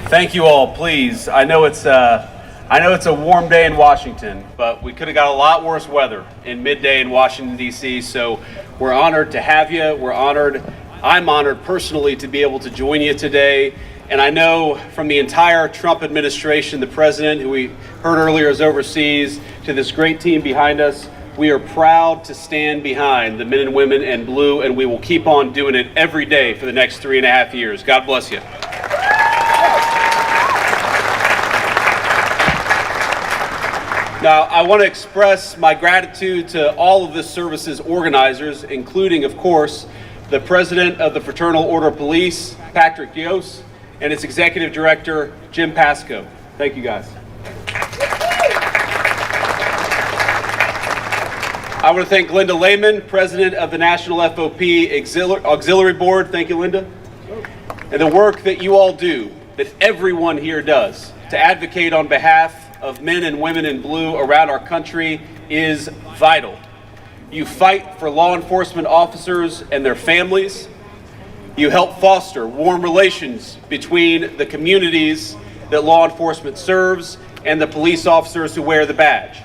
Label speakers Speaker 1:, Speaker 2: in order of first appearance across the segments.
Speaker 1: Thank you all. Please, I know it's a warm day in Washington, but we could have got a lot worse weather in midday in Washington, D.C., so we're honored to have you. I'm honored personally to be able to join you today. And I know from the entire Trump administration, the president, who we heard earlier is overseas, to this great team behind us, we are proud to stand behind the men and women in blue, and we will keep on doing it every day for the next 3.5 years. God bless you. Now, I want to express my gratitude to all of this service's organizers, including, of course, the President of the Fraternal Order of Police, Patrick Yost, and its Executive Director, Jim Pascoe. Thank you, guys. I want to thank Linda Lehman, President of the National FOP Auxiliary Board. Thank you, Linda. And the work that you all do, that everyone here does, to advocate on behalf of men and women in blue around our country is vital. You fight for law enforcement officers and their families. You help foster warm relations between the communities that law enforcement serves and the police officers who wear the badge.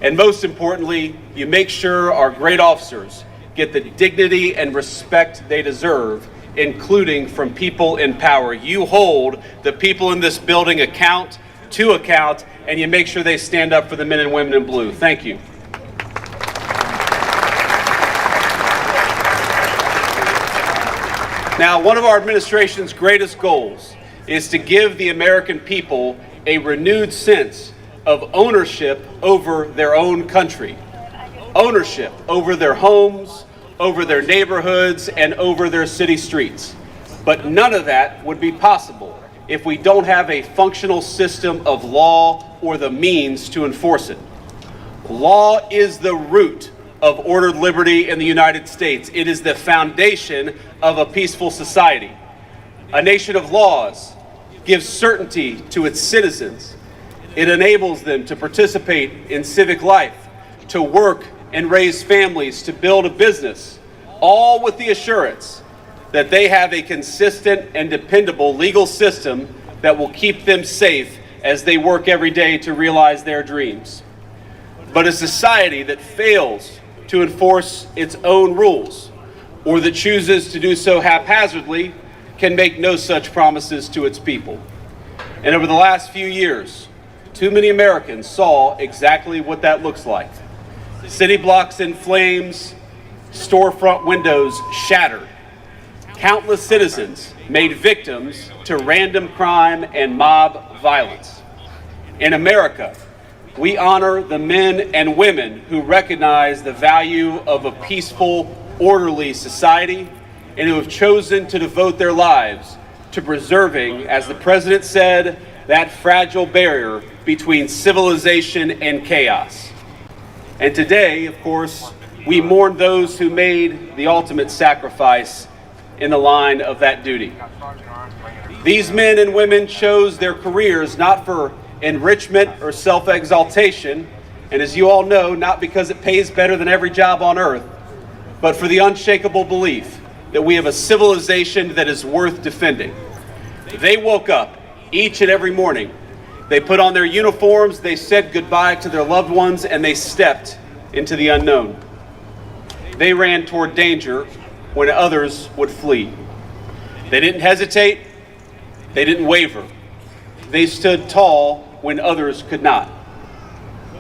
Speaker 1: And most importantly, you make sure our great officers get the dignity and respect they deserve, including from people in power. You hold the people in this building to account, and you make sure they stand up for the men and women in blue. Thank you. Now, one of our administration's greatest goals is to give the American people a renewed sense of ownership over their own country, ownership over their homes, over their neighborhoods, and over their city streets. But none of that would be possible if we don't have a functional system of law or the means to enforce it. Law is the root of ordered liberty in the United States. It is the foundation of a peaceful society. A nation of laws gives certainty to its citizens. It enables them to participate in civic life, to work and raise families, to build a business, all with the assurance that they have a consistent and dependable legal system that will keep them safe as they work every day to realize their dreams. But a society that fails to enforce its own rules, or that chooses to do so haphazardly, can make no such promises to its people. And over the last few years, too many Americans saw exactly what that looks like. City blocks in flames, storefront windows shattered, countless citizens made victims to random crime and mob violence. In America, we honor the men and women who recognize the value of a peaceful, orderly society and who have chosen to devote their lives to preserving, as the president said, that fragile barrier between civilization and chaos. And today, of course, we mourn those who made the ultimate sacrifice in the line of that duty. These men and women chose their careers not for enrichment or self-exaltation, and as you all know, not because it pays better than every job on earth, but for the unshakable belief that we have a civilization that is worth defending. They woke up each and every morning. They put on their uniforms, they said goodbye to their loved ones, and they stepped into the unknown. They ran toward danger when others would flee. They didn't hesitate. They didn't waver. They stood tall when others could not.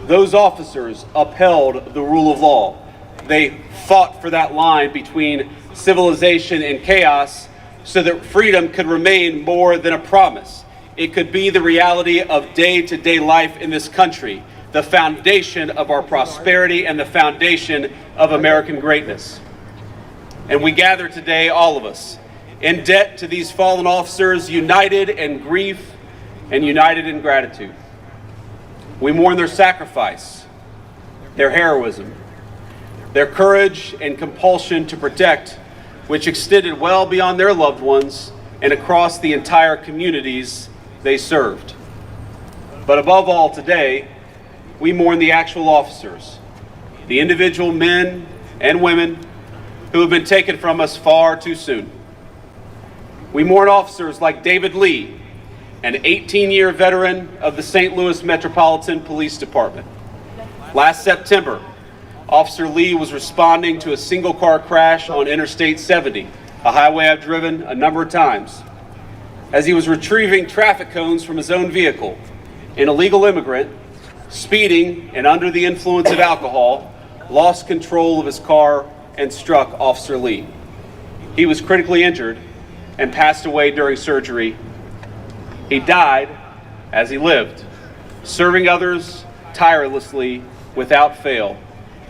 Speaker 1: Those officers upheld the rule of law. They fought for that line between civilization and chaos so that freedom could remain more than a promise. It could be the reality of day-to-day life in this country, the foundation of our prosperity and the foundation of American greatness. And we gather today, all of us, in debt to these fallen officers, united in grief and united in gratitude. We mourn their sacrifice, their heroism, their courage and compulsion to protect, which extended well beyond their loved ones and across the entire communities they served. But above all today, we mourn the actual officers, the individual men and women who have been taken from us far too soon. We mourn officers like David Lee, an 18-year veteran of the St. Louis Metropolitan Police Department. Last September, Officer Lee was responding to a single-car crash on Interstate 70, a highway I've driven a number of times. As he was retrieving traffic cones from his own vehicle, an illegal immigrant, speeding and under the influence of alcohol, lost control of his car and struck Officer Lee. He was critically injured and passed away during surgery. He died as he lived, serving others tirelessly without fail,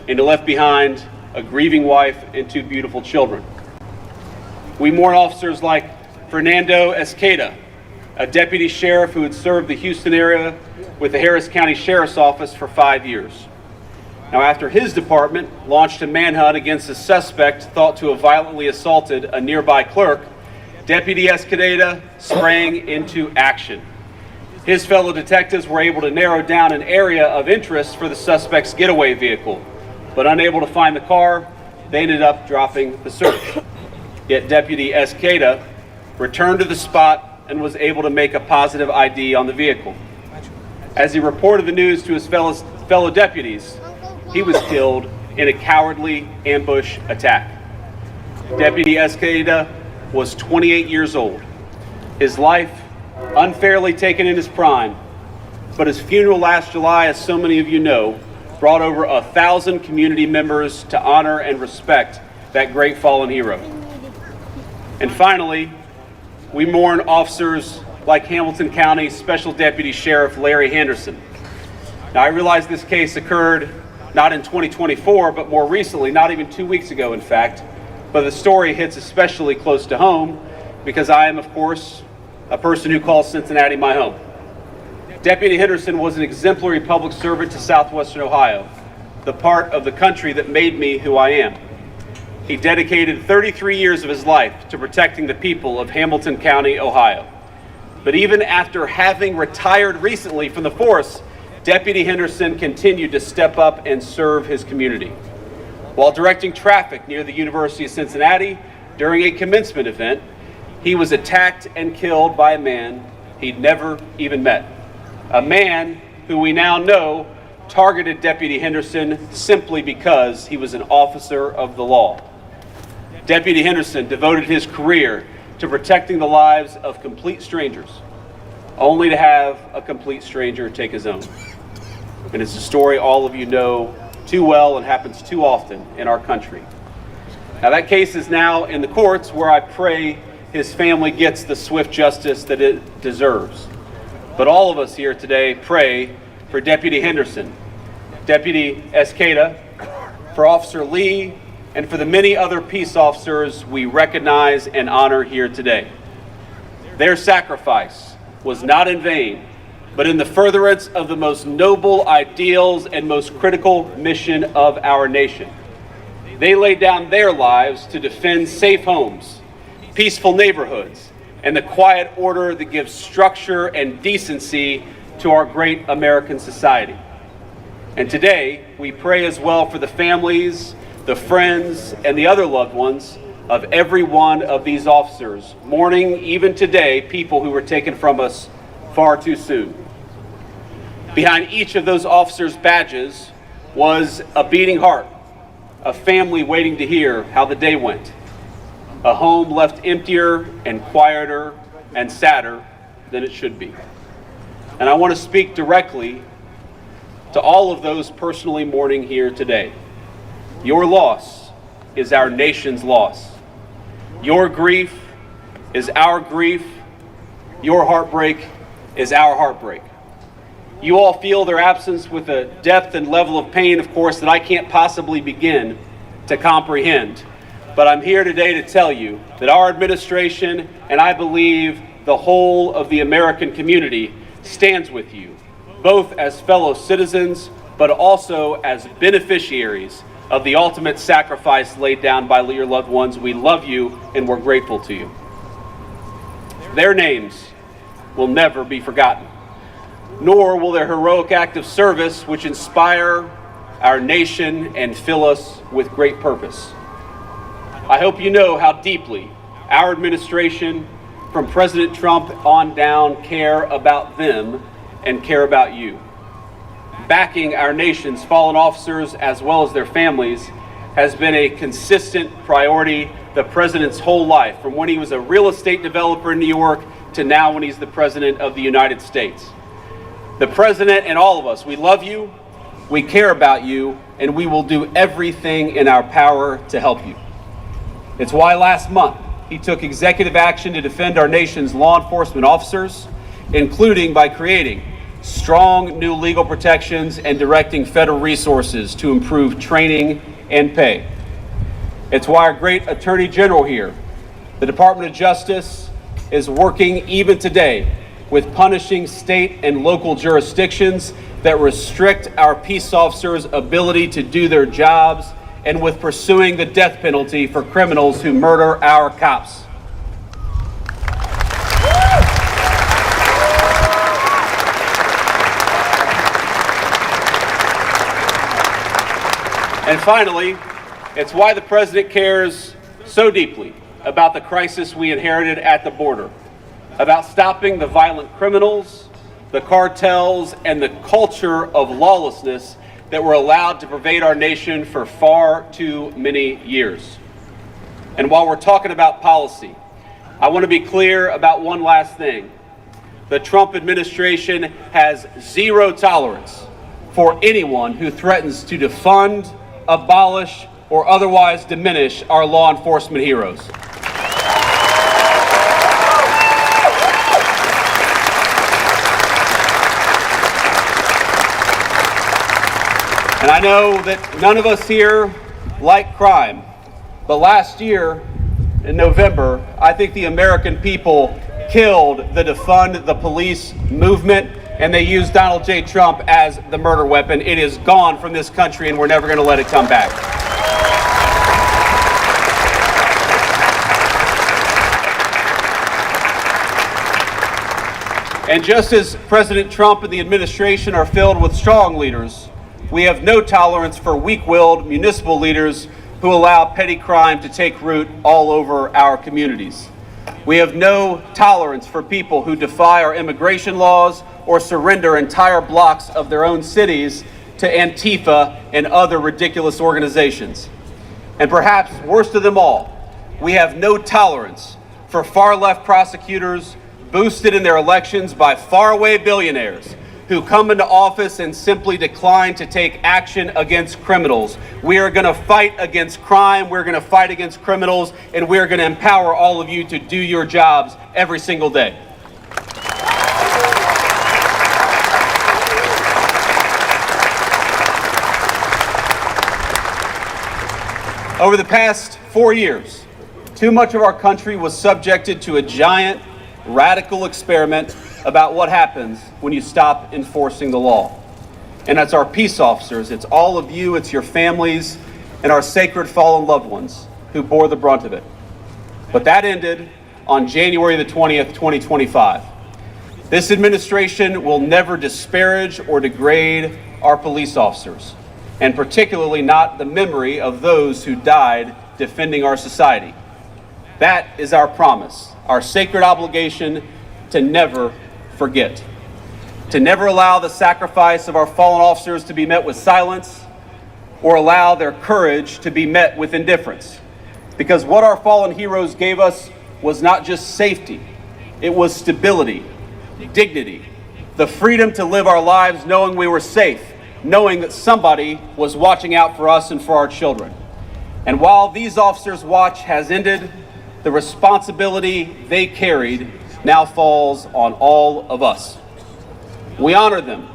Speaker 1: and he left behind a grieving wife and 2 beautiful children. We mourn officers like Fernando Esqueda, a deputy sheriff who had served the Houston area with the Harris County Sheriff's Office for 5 years. Now, after his department launched a manhunt against a suspect thought to have violently assaulted a nearby clerk, Deputy Esqueda sprang into action. His fellow detectives were able to narrow down an area of interest for the suspect's getaway vehicle, but unable to find the car, they ended up dropping the search. Yet Deputy Esqueda returned to the spot and was able to make a positive ID on the vehicle. As he reported the news to his fellow deputies, he was killed in a cowardly ambush attack. Deputy Esqueda was 28 years old. His life unfairly taken in his prime, but his funeral last July, as so many of you know, brought over 1,000 community members to honor and respect that great fallen hero. And finally, we mourn officers like Hamilton County Special Deputy Sheriff Larry Henderson. Now, I realize this case occurred not in 2024, but more recently, not even 2 weeks ago, in fact. But the story hits especially close to home because I am, of course, a person who calls Cincinnati my home. Deputy Henderson was an exemplary public servant to Southwestern Ohio, the part of the country that made me who I am. He dedicated 33 years of his life to protecting the people of Hamilton County, Ohio. But even after having retired recently from the force, Deputy Henderson continued to step up and serve his community. While directing traffic near the University of Cincinnati during a commencement event, he was attacked and killed by a man he'd never even met. A man who we now know targeted Deputy Henderson simply because he was an officer of the law. Deputy Henderson devoted his career to protecting the lives of complete strangers, only to have a complete stranger take his own. And it's a story all of you know too well and happens too often in our country. Now, that case is now in the courts, where I pray his family gets the swift justice that it deserves. But all of us here today pray for Deputy Henderson, Deputy Esqueda, for Officer Lee, and for the many other peace officers we recognize and honor here today. Their sacrifice was not in vain, but in the furtherance of the most noble ideals and most critical mission of our nation. They laid down their lives to defend safe homes, peaceful neighborhoods, and the quiet order that gives structure and decency to our great American society. And today, we pray as well for the families, the friends, and the other loved ones of every one of these officers, mourning even today people who were taken from us far too soon. Behind each of those officers' badges was a beating heart, a family waiting to hear how the day went, a home left emptier and quieter and sadder than it should be. And I want to speak directly to all of those personally mourning here today. Your loss is our nation's loss. Your grief is our grief. Your heartbreak is our heartbreak. You all feel their absence with a depth and level of pain, of course, that I can't possibly begin to comprehend. But I'm here today to tell you that our administration, and I believe the whole of the American community, stands with you, both as fellow citizens, but also as beneficiaries of the ultimate sacrifice laid down by your loved ones. We love you and we're grateful to you. Their names will never be forgotten, nor will their heroic act of service, which inspire our nation and fill us with great purpose. I hope you know how deeply our administration from President Trump on down care about them and care about you. Backing our nation's fallen officers as well as their families has been a consistent priority the president's whole life, from when he was a real estate developer in New York to now when he's the president of the United States. The president and all of us, we love you, we care about you, and we will do everything in our power to help you. It's why last month he took executive action to defend our nation's law enforcement officers, including by creating strong new legal protections and directing federal resources to improve training and pay. It's why our great Attorney General here, the Department of Justice, is working even today with punishing state and local jurisdictions that restrict our peace officers' ability to do their jobs, and with pursuing the death penalty for criminals who murder our cops. And finally, it's why the president cares so deeply about the crisis we inherited at the border, about stopping the violent criminals, the cartels, and the culture of lawlessness that were allowed to pervade our nation for far too many years. And while we're talking about policy, I want to be clear about one last thing. The Trump administration has zero tolerance for anyone who threatens to defund, abolish, or otherwise diminish our law enforcement heroes. And I know that none of us here like crime, but last year in November, I think the American people killed the defund the police movement, and they used Donald J. Trump as the murder weapon. It is gone from this country, and we're never going to let it come back. And just as President Trump and the administration are filled with strong leaders, we have no tolerance for weak-willed municipal leaders who allow petty crime to take root all over our communities. We have no tolerance for people who defy our immigration laws or surrender entire blocks of their own cities to Antifa and other ridiculous organizations. And perhaps worst of them all, we have no tolerance for far-left prosecutors boosted in their elections by faraway billionaires who come into office and simply decline to take action against criminals. We are going to fight against crime, we're going to fight against criminals, and we're going to empower all of you to do your jobs every single day. Over the past 4 years, too much of our country was subjected to a giant, radical experiment about what happens when you stop enforcing the law. And that's our peace officers, it's all of you, it's your families, and our sacred fallen loved ones who bore the brunt of it. But that ended on January the 20th, 2025. This administration will never disparage or degrade our police officers, and particularly not the memory of those who died defending our society. That is our promise, our sacred obligation to never forget, to never allow the sacrifice of our fallen officers to be met with silence or allow their courage to be met with indifference. Because what our fallen heroes gave us was not just safety, it was stability, dignity, the freedom to live our lives knowing we were safe, knowing that somebody was watching out for us and for our children. And while these officers' watch has ended, the responsibility they carried now falls on all of us. We honor them,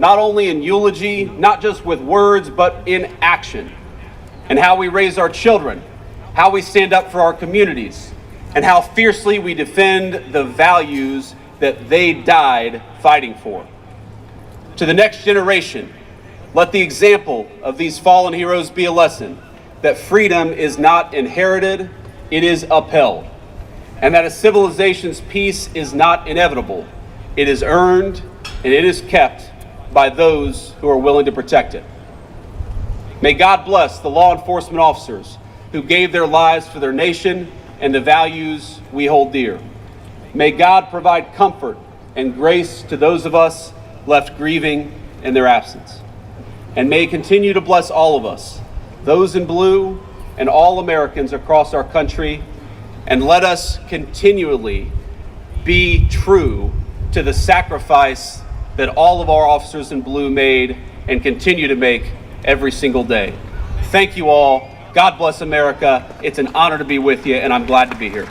Speaker 1: not only in eulogy, not just with words, but in action, and how we raise our children, how we stand up for our communities, and how fiercely we defend the values that they died fighting for. To the next generation, let the example of these fallen heroes be a lesson that freedom is not inherited, it is upheld. And that a civilization's peace is not inevitable. It is earned and it is kept by those who are willing to protect it. May God bless the law enforcement officers who gave their lives for their nation and the values we hold dear. May God provide comfort and grace to those of us left grieving in their absence. And may He continue to bless all of us, those in blue and all Americans across our country, and let us continually be true to the sacrifice that all of our officers in blue made and continue to make every single day. Thank you all. God bless America. It's an honor to be with you, and I'm glad to be here.